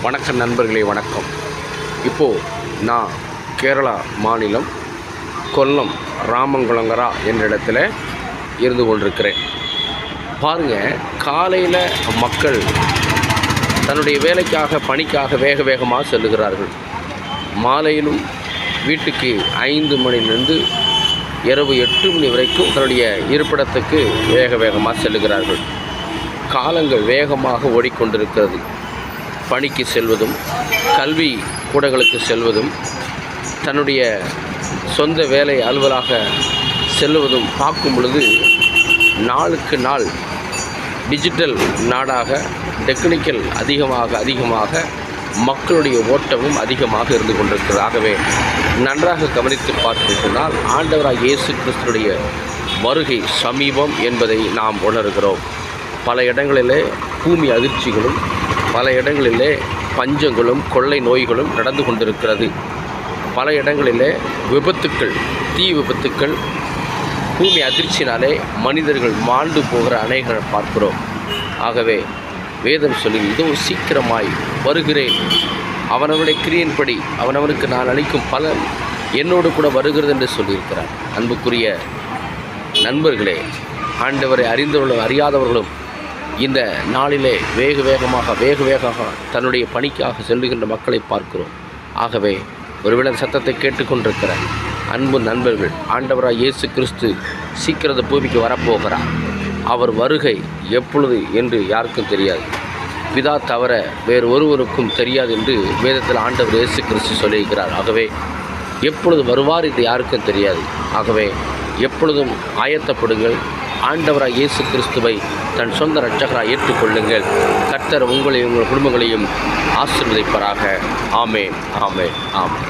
வணக்கம் நண்பர்களே, வணக்கம். இப்போது நான் கேரளா மாநிலம் கொல்லம் ராமங்குளங்கரா என்ற இடத்துல இருந்து கொண்டிருக்கிறேன். பாருங்கள், காலையில் மக்கள் தன்னுடைய வேலைக்காக பணிக்காக வேக வேகமாக செல்லுகிறார்கள். மாலையிலும் வீட்டுக்கு 5 மணிலிருந்து இரவு 8 மணி வரைக்கும் தன்னுடைய இருப்பிடத்துக்கு வேக வேகமாக செல்லுகிறார்கள். காலங்கள் வேகமாக ஓடிக்கொண்டிருக்கிறது. பணிக்கு செல்வதும், கல்வி கூடங்களுக்கு செல்வதும், தன்னுடைய சொந்த வேலை அலுவலாக செல்வதும் பார்க்கும் பொழுது நாளுக்கு நாள் டிஜிட்டல் நாடாக, டெக்னிக்கல் அதிகமாக மக்களுடைய ஓட்டமும் அதிகமாக இருந்து கொண்டிருக்கிறது. ஆகவே நன்றாக கவனித்து பார்த்து சொன்னால் ஆண்டவராக இயேசு கிறிஸ்துடைய வருகை சமீபம் என்பதை நாம் உணர்கிறோம். பல இடங்களிலே பூமி அதிர்ச்சிகளும், பல இடங்களிலே பஞ்சங்களும் கொள்ளை நோய்களும் நடந்து கொண்டிருக்கிறது. பல இடங்களிலே விபத்துக்கள், தீ விபத்துக்கள், பூமி அதிர்ச்சினாலே மனிதர்கள் மாண்டு போகிற அநேகரை பார்க்கிறோம். ஆகவே வேதம் சொல்லி, இதோ சீக்கிரமாய் வருகிறேன், அவனவனுடைய கிரியையின்படி அவனவனுக்கு நான் அளிக்கும் பலன் என்னோடு கூட வருகிறது என்று சொல்லியிருக்கிறார். அன்புக்குரிய நண்பர்களே, ஆண்டவரை அறிந்தவர்களும் அறியாதவர்களும் இந்த நாளிலே வேக வேகமாக தன்னுடைய பணிக்காக செல்லுகின்ற மக்களை பார்க்கிறோம். ஆகவே ஒருவேளை சத்தத்தை கேட்டுக்கொண்டிருக்கிற அன்பு நண்பர்கள், ஆண்டவராக இயேசு கிறிஸ்து சீக்கிரத பூமிக்கு வரப்போகிறார். அவர் வருகை எப்பொழுது என்று யாருக்கும் தெரியாது. பிதா தவிர வேறு ஒருவருக்கும் தெரியாது என்று வேதத்தில் ஆண்டவர் இயேசு கிறிஸ்து சொல்லியிருக்கிறார். ஆகவே எப்பொழுது வருவார் என்று யாருக்கும் தெரியாது. ஆகவே எப்பொழுதும் ஆயத்தப்படுங்கள். ஆண்டவராக இயேசு கிறிஸ்துவை தன் சொந்த இரட்சகராக ஏற்றுக்கொள்ளுங்கள். கர்த்தர் உங்களையும் உங்கள் குடும்பங்களையும் ஆசீர்வதிப்பாராக. ஆமென், ஆமென், ஆமென்.